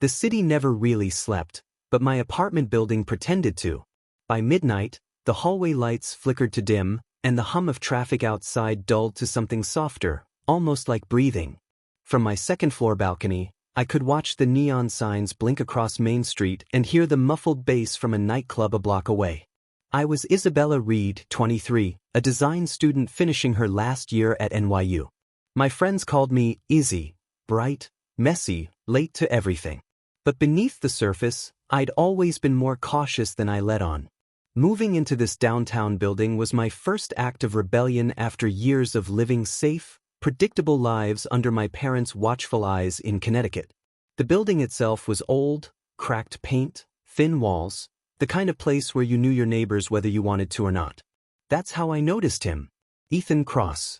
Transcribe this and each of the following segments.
The city never really slept, but my apartment building pretended to. By midnight, the hallway lights flickered to dim, and the hum of traffic outside dulled to something softer, almost like breathing. From my second-floor balcony, I could watch the neon signs blink across Main Street and hear the muffled bass from a nightclub a block away. I was Isabella Reed, 23, a design student finishing her last year at NYU. My friends called me Izzy, bright, messy, late to everything. But beneath the surface, I'd always been more cautious than I let on. Moving into this downtown building was my first act of rebellion after years of living safe, predictable lives under my parents' watchful eyes in Connecticut. The building itself was old, cracked paint, thin walls, the kind of place where you knew your neighbors whether you wanted to or not. That's how I noticed him. Ethan Cross.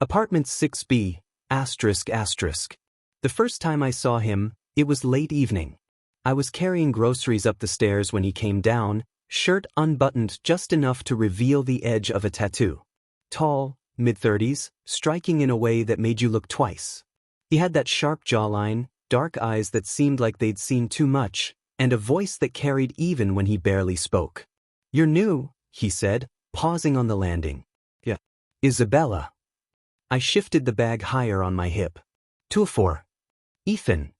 Apartment 6B, ***. The first time I saw him, it was late evening. I was carrying groceries up the stairs when he came down, shirt unbuttoned just enough to reveal the edge of a tattoo. Tall, mid-30s, striking in a way that made you look twice. He had that sharp jawline, dark eyes that seemed like they'd seen too much, and a voice that carried even when he barely spoke. "You're new," he said, pausing on the landing. "Yeah. Isabella." I shifted the bag higher on my hip. 204. "Ethan."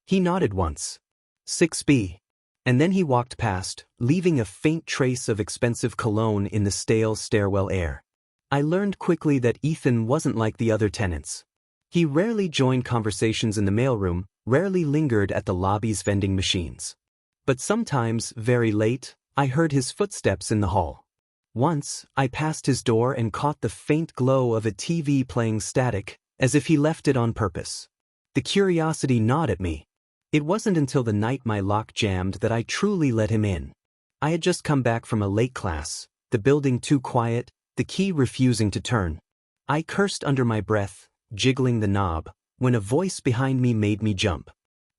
He nodded once. 6B. And then he walked past, leaving a faint trace of expensive cologne in the stale stairwell air. I learned quickly that Ethan wasn't like the other tenants. He rarely joined conversations in the mailroom, rarely lingered at the lobby's vending machines. But sometimes, very late, I heard his footsteps in the hall. Once, I passed his door and caught the faint glow of a TV playing static, as if he left it on purpose. The curiosity gnawed at me. It wasn't until the night my lock jammed that I truly let him in. I had just come back from a late class, the building too quiet, the key refusing to turn. I cursed under my breath, jiggling the knob, when a voice behind me made me jump.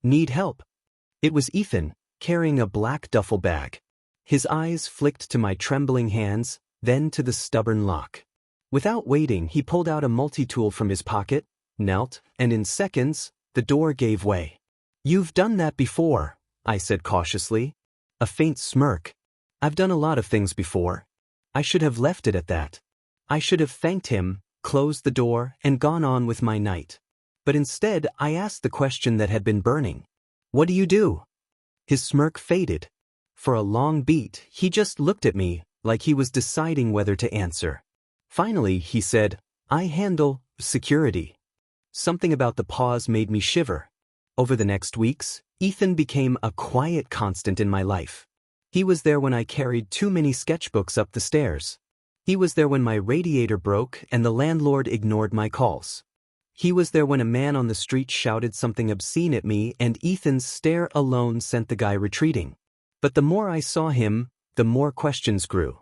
"Need help?" It was Ethan, carrying a black duffel bag. His eyes flicked to my trembling hands, then to the stubborn lock. Without waiting, he pulled out a multi-tool from his pocket, knelt, and in seconds, the door gave way. "You've done that before," I said cautiously. A faint smirk. "I've done a lot of things before." I should have left it at that. I should have thanked him, closed the door, and gone on with my night. But instead, I asked the question that had been burning. "What do you do?" His smirk faded. For a long beat, he just looked at me, like he was deciding whether to answer. Finally, he said, "I handle security." Something about the pause made me shiver. Over the next weeks, Ethan became a quiet constant in my life. He was there when I carried too many sketchbooks up the stairs. He was there when my radiator broke and the landlord ignored my calls. He was there when a man on the street shouted something obscene at me and Ethan's stare alone sent the guy retreating. But the more I saw him, the more questions grew.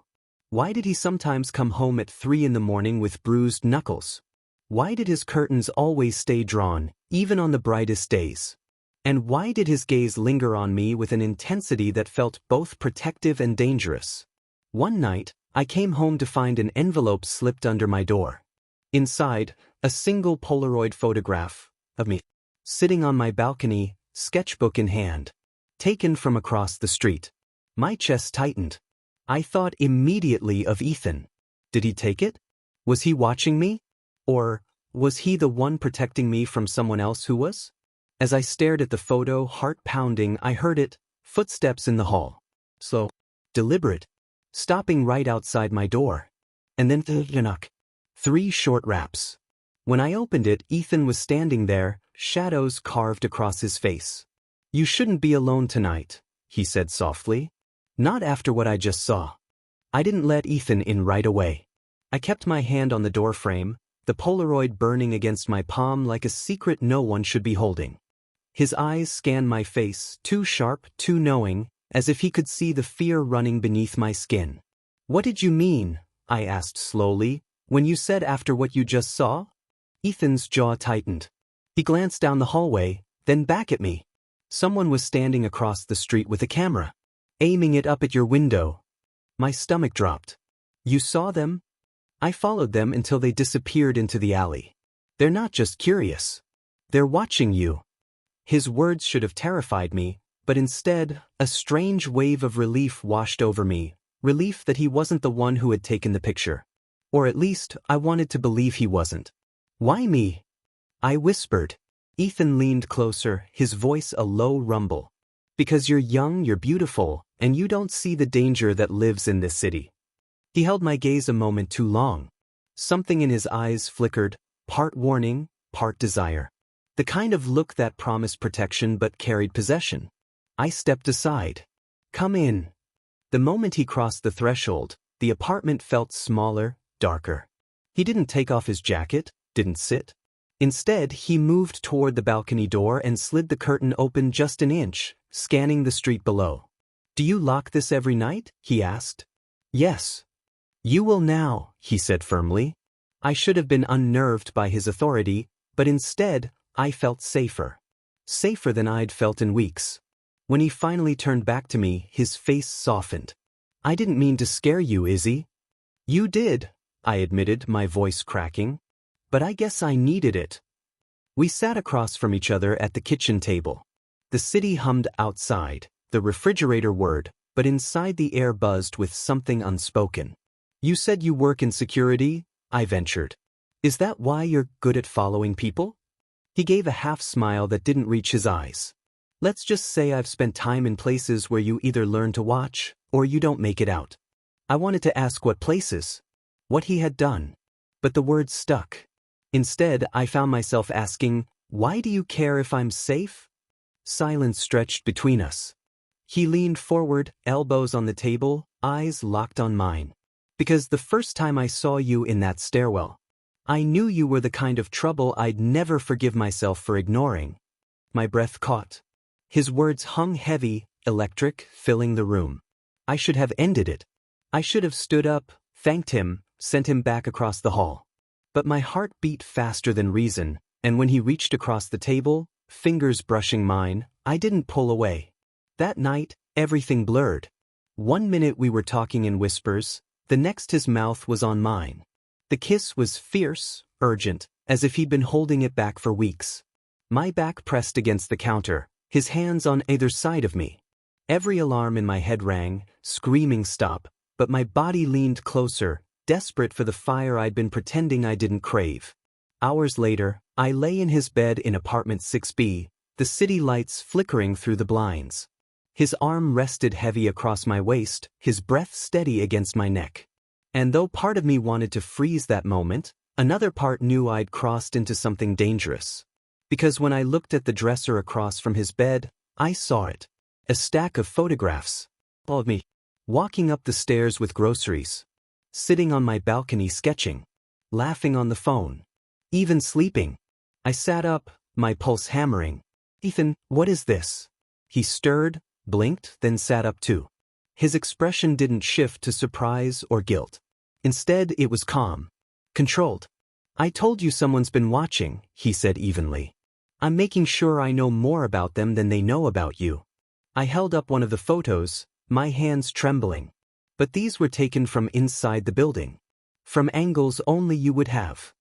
Why did he sometimes come home at 3 in the morning with bruised knuckles? Why did his curtains always stay drawn, even on the brightest days? And why did his gaze linger on me with an intensity that felt both protective and dangerous? One night, I came home to find an envelope slipped under my door. Inside, a single Polaroid photograph of me, sitting on my balcony, sketchbook in hand, taken from across the street. My chest tightened. I thought immediately of Ethan. Did he take it? Was he watching me? Or was he the one protecting me from someone else who was? As I stared at the photo, heart pounding, I heard it, footsteps in the hall. Slow, deliberate, stopping right outside my door. And then 3 short raps. When I opened it, Ethan was standing there, shadows carved across his face. "You shouldn't be alone tonight," he said softly. "Not after what I just saw." I didn't let Ethan in right away. I kept my hand on the doorframe, the Polaroid burning against my palm like a secret no one should be holding. His eyes scanned my face, too sharp, too knowing, as if he could see the fear running beneath my skin. "What did you mean?" I asked slowly, "when you said after what you just saw?" Ethan's jaw tightened. He glanced down the hallway, then back at me. Someone was standing across the street with a camera, aiming it up at your window. My stomach dropped. "You saw them?" "I followed them until they disappeared into the alley." "They're not just curious. They're watching you." His words should have terrified me, but instead, a strange wave of relief washed over me, relief that he wasn't the one who had taken the picture. Or at least, I wanted to believe he wasn't. Why me? I whispered. Ethan leaned closer, his voice a low rumble. Because you're young, you're beautiful, and you don't see the danger that lives in this city. He held my gaze a moment too long. Something in his eyes flickered, part warning, part desire. The kind of look that promised protection but carried possession. I stepped aside. Come in. The moment he crossed the threshold, the apartment felt smaller, darker. He didn't take off his jacket, didn't sit. Instead, he moved toward the balcony door and slid the curtain open just an inch, scanning the street below. Do you lock this every night? He asked. Yes. You will now, he said firmly. I should have been unnerved by his authority, but instead, I felt safer. Safer than I'd felt in weeks. When he finally turned back to me, his face softened. I didn't mean to scare you, Izzy. You did, I admitted, my voice cracking. But I guess I needed it. We sat across from each other at the kitchen table. The city hummed outside, the refrigerator whirred, but inside the air buzzed with something unspoken. You said you work in security, I ventured. Is that why you're good at following people? He gave a half-smile that didn't reach his eyes. Let's just say I've spent time in places where you either learn to watch, or you don't make it out. I wanted to ask what places, what he had done. But the words stuck. Instead, I found myself asking, why do you care if I'm safe? Silence stretched between us. He leaned forward, elbows on the table, eyes locked on mine. Because the first time I saw you in that stairwell, I knew you were the kind of trouble I'd never forgive myself for ignoring. My breath caught. His words hung heavy, electric, filling the room. I should have ended it. I should have stood up, thanked him, sent him back across the hall. But my heart beat faster than reason, and when he reached across the table, fingers brushing mine, I didn't pull away. That night, everything blurred. 1 minute we were talking in whispers, the next his mouth was on mine. The kiss was fierce, urgent, as if he'd been holding it back for weeks. My back pressed against the counter, his hands on either side of me. Every alarm in my head rang, screaming stop, but my body leaned closer, desperate for the fire I'd been pretending I didn't crave. Hours later, I lay in his bed in apartment 6B, the city lights flickering through the blinds. His arm rested heavy across my waist, his breath steady against my neck. And though part of me wanted to freeze that moment, another part knew I'd crossed into something dangerous. Because when I looked at the dresser across from his bed, I saw it. A stack of photographs. Of me. Walking up the stairs with groceries. Sitting on my balcony sketching. Laughing on the phone. Even sleeping. I sat up, my pulse hammering. Ethan, what is this? He stirred, blinked, then sat up too. His expression didn't shift to surprise or guilt. Instead, it was calm. Controlled. I told you someone's been watching, he said evenly. I'm making sure I know more about them than they know about you. I held up one of the photos, my hands trembling. But these were taken from inside the building. From angles only you would have.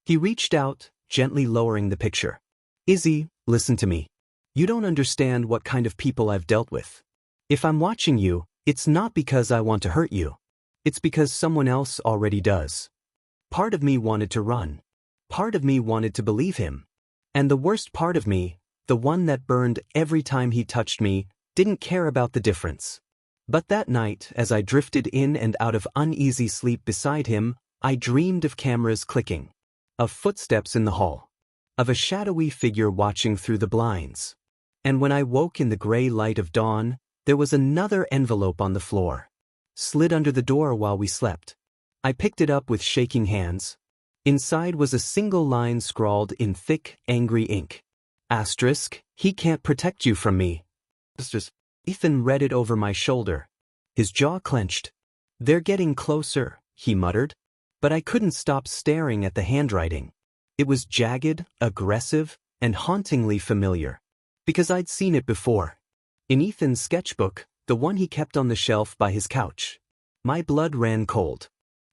He reached out, gently lowering the picture. Izzy, listen to me. You don't understand what kind of people I've dealt with. If I'm watching you, it's not because I want to hurt you. It's because someone else already does. Part of me wanted to run. Part of me wanted to believe him. And the worst part of me, the one that burned every time he touched me, didn't care about the difference. But that night, as I drifted in and out of uneasy sleep beside him, I dreamed of cameras clicking. Of footsteps in the hall. Of a shadowy figure watching through the blinds. And when I woke in the gray light of dawn, there was another envelope on the floor. Slid under the door while we slept. I picked it up with shaking hands. Inside was a single line scrawled in thick, angry ink. Asterisk, he can't protect you from me. Ethan read it over my shoulder. His jaw clenched. They're getting closer, he muttered. But I couldn't stop staring at the handwriting. It was jagged, aggressive, and hauntingly familiar. Because I'd seen it before. In Ethan's sketchbook, the one he kept on the shelf by his couch. My blood ran cold.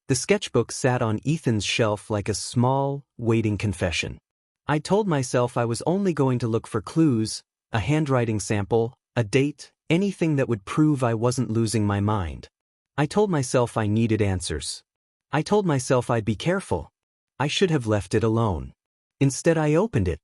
The sketchbook sat on Ethan's shelf like a small, waiting confession. I told myself I was only going to look for clues, a handwriting sample, a date, anything that would prove I wasn't losing my mind. I told myself I needed answers. I told myself I'd be careful. I should have left it alone. Instead, I opened it.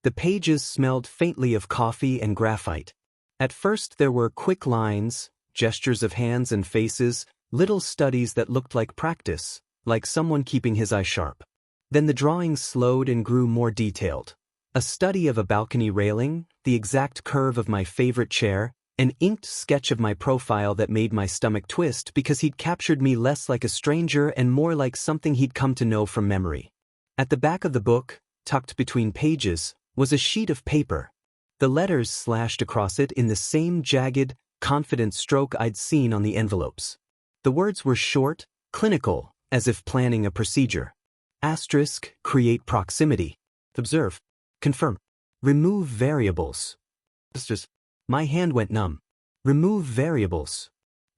The pages smelled faintly of coffee and graphite. At first there were quick lines, gestures of hands and faces, little studies that looked like practice, like someone keeping his eye sharp. Then the drawings slowed and grew more detailed. A study of a balcony railing, the exact curve of my favorite chair, an inked sketch of my profile that made my stomach twist because he'd captured me less like a stranger and more like something he'd come to know from memory. At the back of the book, tucked between pages, was a sheet of paper. The letters slashed across it in the same jagged, confident stroke I'd seen on the envelopes. The words were short, clinical, as if planning a procedure. Asterisk, create proximity. Observe. Confirm. Remove variables. My hand went numb. Remove variables.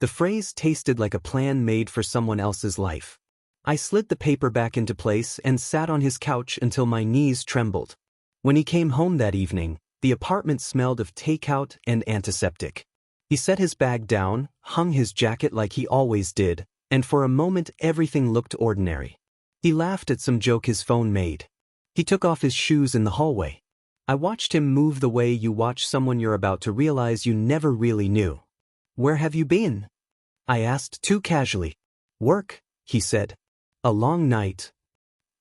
The phrase tasted like a plan made for someone else's life. I slid the paper back into place and sat on his couch until my knees trembled. When he came home that evening, the apartment smelled of takeout and antiseptic. He set his bag down, hung his jacket like he always did, and for a moment everything looked ordinary. He laughed at some joke his phone made. He took off his shoes in the hallway. I watched him move the way you watch someone you're about to realize you never really knew. "Where have you been?" I asked too casually. "Work," he said. "A long night."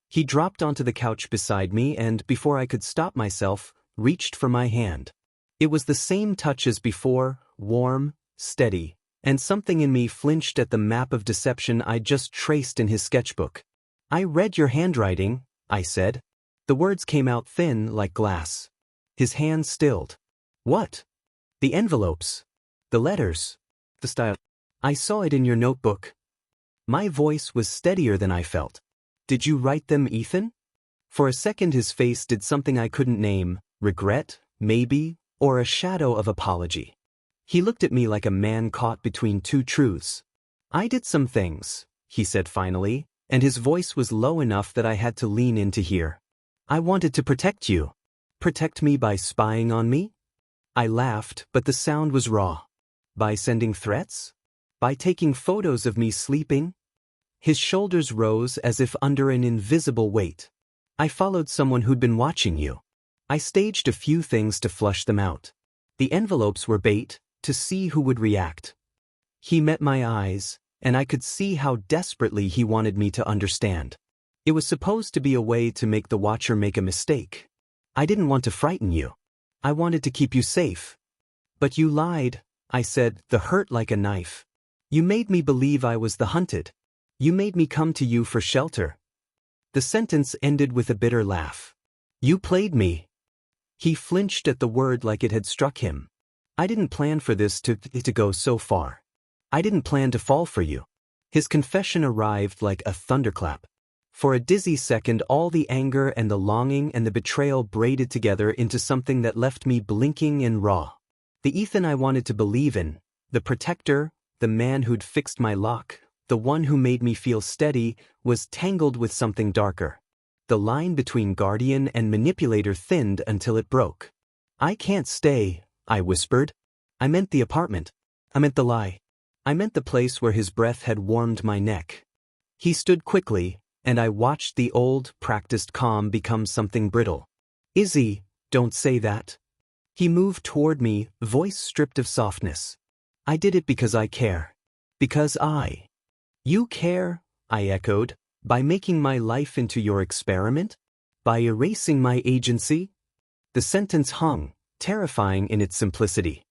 He dropped onto the couch beside me and, before I could stop myself, reached for my hand. It was the same touch as before, warm, steady, and something in me flinched at the map of deception I'd just traced in his sketchbook. "I read your handwriting," I said. The words came out thin like glass. His hand stilled. "What?" "The envelopes. The letters. The style. I saw it in your notebook." My voice was steadier than I felt. "Did you write them, Ethan?" For a second his face did something I couldn't name, regret, maybe, or a shadow of apology. He looked at me like a man caught between two truths. "I did some things," he said finally, and his voice was low enough that I had to lean in to hear. "I wanted to protect you." "Protect me by spying on me?" I laughed, but the sound was raw. "By sending threats? By taking photos of me sleeping?" His shoulders rose as if under an invisible weight. "I followed someone who'd been watching you. I staged a few things to flush them out. The envelopes were bait, to see who would react." He met my eyes, and I could see how desperately he wanted me to understand. It was supposed to be a way to make the watcher make a mistake. "I didn't want to frighten you. I wanted to keep you safe." "But you lied," I said, the hurt like a knife. "You made me believe I was the hunted. You made me come to you for shelter." The sentence ended with a bitter laugh. "You played me." He flinched at the word like it had struck him. "I didn't plan for this to go so far. I didn't plan to fall for you." His confession arrived like a thunderclap. For a dizzy second, all the anger and the longing and the betrayal braided together into something that left me blinking and raw. The Ethan I wanted to believe in, the protector, the man who'd fixed my lock, the one who made me feel steady, was tangled with something darker. The line between guardian and manipulator thinned until it broke. "I can't stay," I whispered. I meant the apartment. I meant the lie. I meant the place where his breath had warmed my neck. He stood quickly, and I watched the old, practiced calm become something brittle. "Izzy, don't say that." He moved toward me, voice stripped of softness. "I did it because I care. Because I—" "You care?" I echoed. "By making my life into your experiment? By erasing my agency?" The sentence hung, terrifying in its simplicity.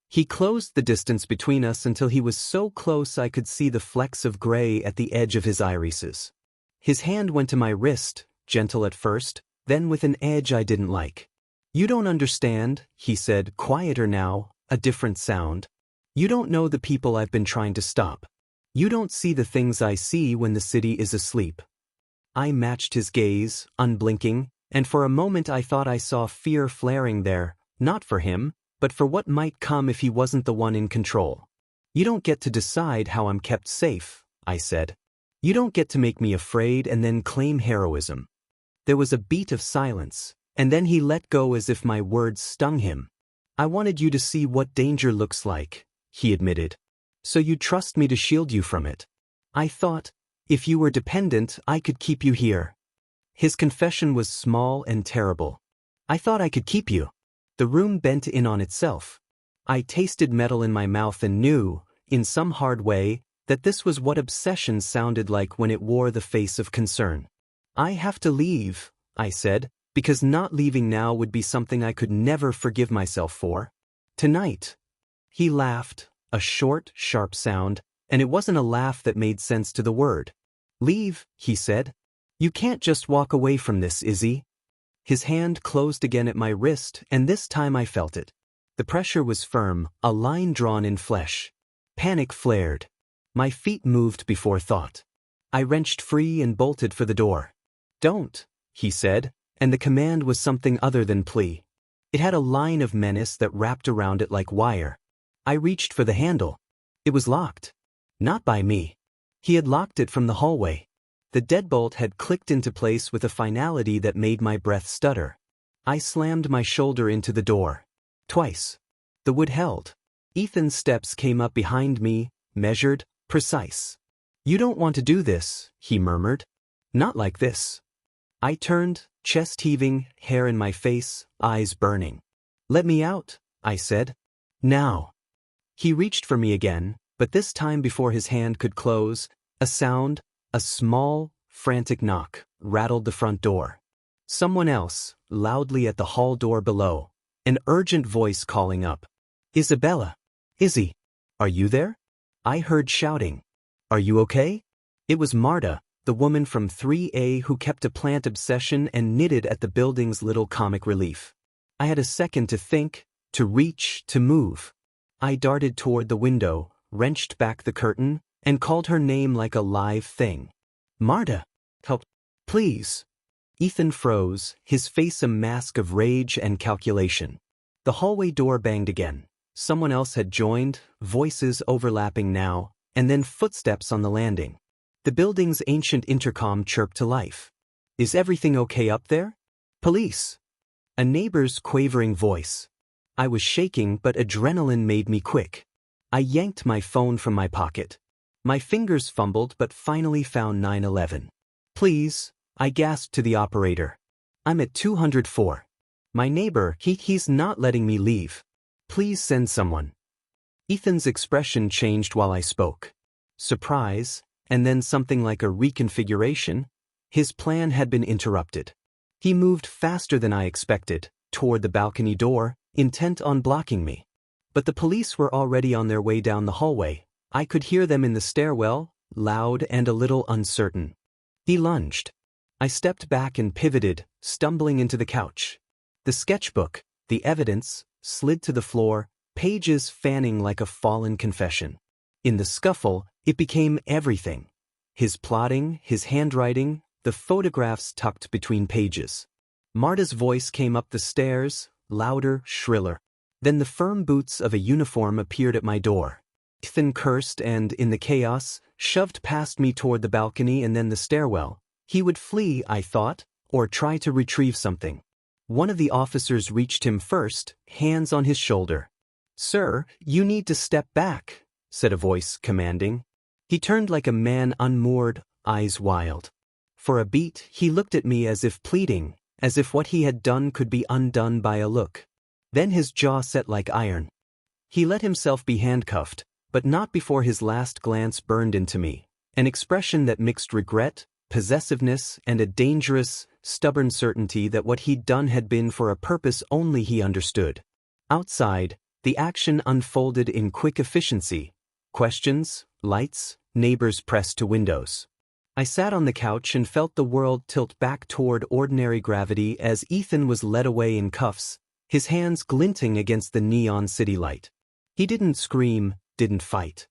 He closed the distance between us until he was so close I could see the flecks of gray at the edge of his irises. His hand went to my wrist, gentle at first, then with an edge I didn't like. "You don't understand," he said, quieter now, a different sound. "You don't know the people I've been trying to stop. You don't see the things I see when the city is asleep." I matched his gaze, unblinking, and for a moment I thought I saw fear flaring there, not for him, but for what might come if he wasn't the one in control. "You don't get to decide how I'm kept safe," I said. "You don't get to make me afraid and then claim heroism." There was a beat of silence, And then he let go as if my words stung him. "I wanted you to see what danger looks like," he admitted. "So you'd trust me to shield you from it. I thought, if you were dependent, I could keep you here." His confession was small and terrible. "I thought I could keep you." The room bent in on itself. I tasted metal in my mouth and knew, in some hard way, that this was what obsession sounded like when it wore the face of concern. "I have to leave," I said, "because not leaving now would be something I could never forgive myself for. Tonight." He laughed, a short, sharp sound, and it wasn't a laugh that made sense to the word. "Leave," he said. "You can't just walk away from this, Izzy." His hand closed again at my wrist, and this time I felt it. The pressure was firm, a line drawn in flesh. Panic flared. My feet moved before thought. I wrenched free and bolted for the door. "Don't," he said, and the command was something other than plea. It had a line of menace that wrapped around it like wire. I reached for the handle. It was locked. Not by me. He had locked it from the hallway. The deadbolt had clicked into place with a finality that made my breath stutter. I slammed my shoulder into the door. Twice. The wood held. Ethan's steps came up behind me, measured, precise. "You don't want to do this," he murmured. "Not like this." I turned, chest heaving, hair in my face, eyes burning. "Let me out," I said. "Now." He reached for me again, but this time before his hand could close, a sound, a small, frantic knock, rattled the front door. Someone else, loudly at the hall door below, an urgent voice calling up. "Isabella! Izzy! Are you there?" I heard shouting. "Are you okay?" It was Marta, the woman from 3A who kept a plant obsession and knitted at the building's little comic relief. I had a second to think, to reach, to move. I darted toward the window, wrenched back the curtain, and called her name like a live thing. "Marta! Help! Please!" Ethan froze, his face a mask of rage and calculation. The hallway door banged again. Someone else had joined, voices overlapping now, and then footsteps on the landing. The building's ancient intercom chirped to life. "Is everything okay up there?" "Police." A neighbor's quavering voice. I was shaking, but adrenaline made me quick. I yanked my phone from my pocket. My fingers fumbled but finally found 911. "Please," I gasped to the operator. "I'm at 204. My neighbor, he's not letting me leave. Please send someone." Ethan's expression changed while I spoke. Surprise, and then something like a reconfiguration. His plan had been interrupted. He moved faster than I expected, toward the balcony door, intent on blocking me. But the police were already on their way down the hallway. I could hear them in the stairwell, loud and a little uncertain. He lunged. I stepped back and pivoted, stumbling into the couch. The sketchbook, the evidence, slid to the floor, pages fanning like a fallen confession. In the scuffle, it became everything. His plotting, his handwriting, the photographs tucked between pages. Marta's voice came up the stairs, louder, shriller. Then the firm boots of a uniform appeared at my door. Ethan cursed and, in the chaos, shoved past me toward the balcony and then the stairwell. He would flee, I thought, or try to retrieve something. One of the officers reached him first, hands on his shoulder. "Sir, you need to step back," said a voice, commanding. He turned like a man unmoored, eyes wild. For a beat, he looked at me as if pleading, as if what he had done could be undone by a look. Then his jaw set like iron. He let himself be handcuffed, but not before his last glance burned into me, an expression that mixed regret, possessiveness, and a dangerous, stubborn certainty that what he'd done had been for a purpose only he understood. Outside, the action unfolded in quick efficiency. Questions, lights, neighbors pressed to windows. I sat on the couch and felt the world tilt back toward ordinary gravity as Ethan was led away in cuffs, his hands glinting against the neon city light. He didn't scream, didn't fight.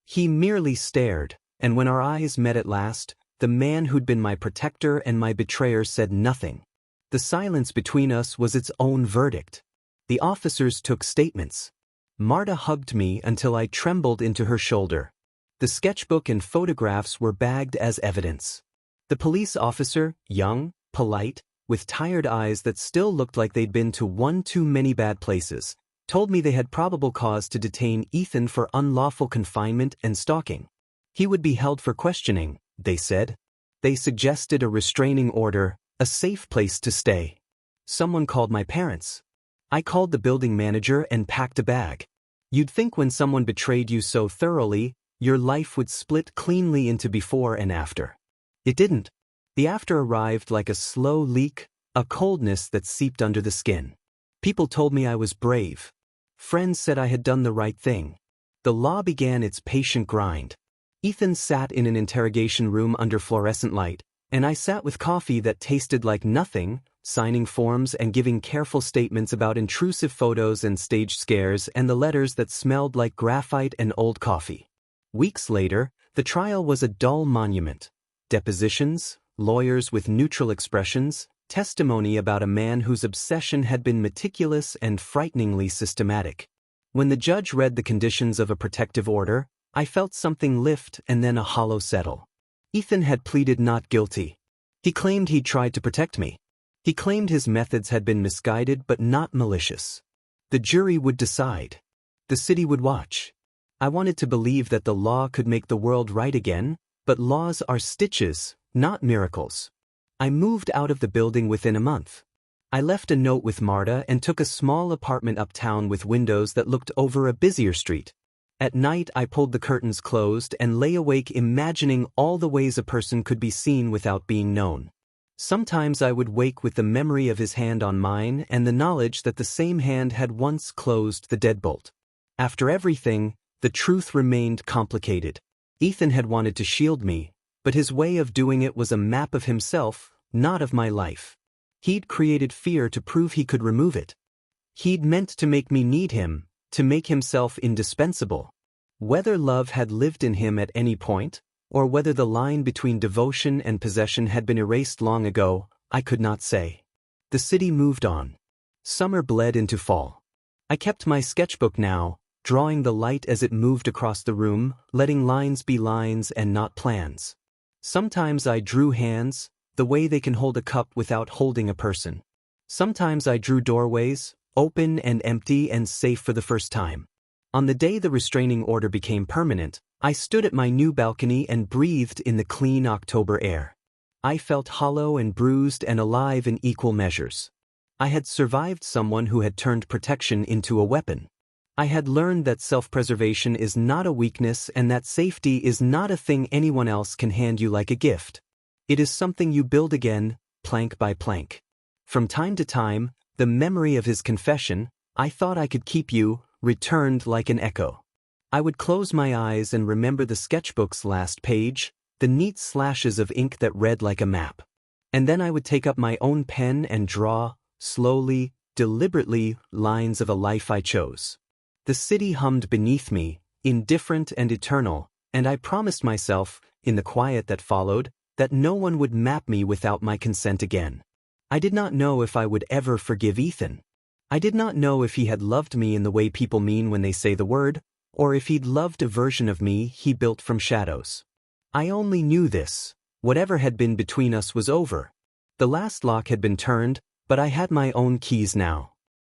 He merely stared, and when our eyes met at last, the man who'd been my protector and my betrayer said nothing. The silence between us was its own verdict. The officers took statements. Marta hugged me until I trembled into her shoulder. The sketchbook and photographs were bagged as evidence. The police officer, young, polite, with tired eyes that still looked like they'd been to one too many bad places, told me they had probable cause to detain Ethan for unlawful confinement and stalking. He would be held for questioning, they said. They suggested a restraining order, a safe place to stay. Someone called my parents. I called the building manager and packed a bag. You'd think when someone betrayed you so thoroughly, your life would split cleanly into before and after. It didn't. The after arrived like a slow leak, a coldness that seeped under the skin. People told me I was brave. Friends said I had done the right thing. The law began its patient grind. Ethan sat in an interrogation room under fluorescent light, and I sat with coffee that tasted like nothing, signing forms and giving careful statements about intrusive photos and staged scares and the letters that smelled like graphite and old coffee. Weeks later, the trial was a dull monument. Depositions, lawyers with neutral expressions, testimony about a man whose obsession had been meticulous and frighteningly systematic. When the judge read the conditions of a protective order, I felt something lift and then a hollow settle. Ethan had pleaded not guilty. He claimed he'd tried to protect me. He claimed his methods had been misguided but not malicious. The jury would decide. The city would watch. I wanted to believe that the law could make the world right again, but laws are stitches, not miracles. I moved out of the building within a month. I left a note with Marta and took a small apartment uptown with windows that looked over a busier street. At night I pulled the curtains closed and lay awake imagining all the ways a person could be seen without being known. Sometimes I would wake with the memory of his hand on mine and the knowledge that the same hand had once closed the deadbolt. After everything, the truth remained complicated. Ethan had wanted to shield me, but his way of doing it was a map of himself, not of my life. He'd created fear to prove he could remove it. He'd meant to make me need him, to make himself indispensable. Whether love had lived in him at any point, or whether the line between devotion and possession had been erased long ago, I could not say. The city moved on. Summer bled into fall. I kept my sketchbook now, drawing the light as it moved across the room, letting lines be lines and not plans. Sometimes I drew hands, the way they can hold a cup without holding a person. Sometimes I drew doorways, open and empty and safe for the first time. On the day the restraining order became permanent, I stood at my new balcony and breathed in the clean October air. I felt hollow and bruised and alive in equal measures. I had survived someone who had turned protection into a weapon. I had learned that self-preservation is not a weakness and that safety is not a thing anyone else can hand you like a gift. It is something you build again, plank by plank. From time to time, the memory of his confession, "I thought I could keep you," returned like an echo. I would close my eyes and remember the sketchbook's last page, the neat slashes of ink that read like a map. And then I would take up my own pen and draw, slowly, deliberately, lines of a life I chose. The city hummed beneath me, indifferent and eternal, and I promised myself, in the quiet that followed, that no one would map me without my consent again. I did not know if I would ever forgive Ethan. I did not know if he had loved me in the way people mean when they say the word, or if he'd loved a version of me he built from shadows. I only knew this: whatever had been between us was over. The last lock had been turned, but I had my own keys now.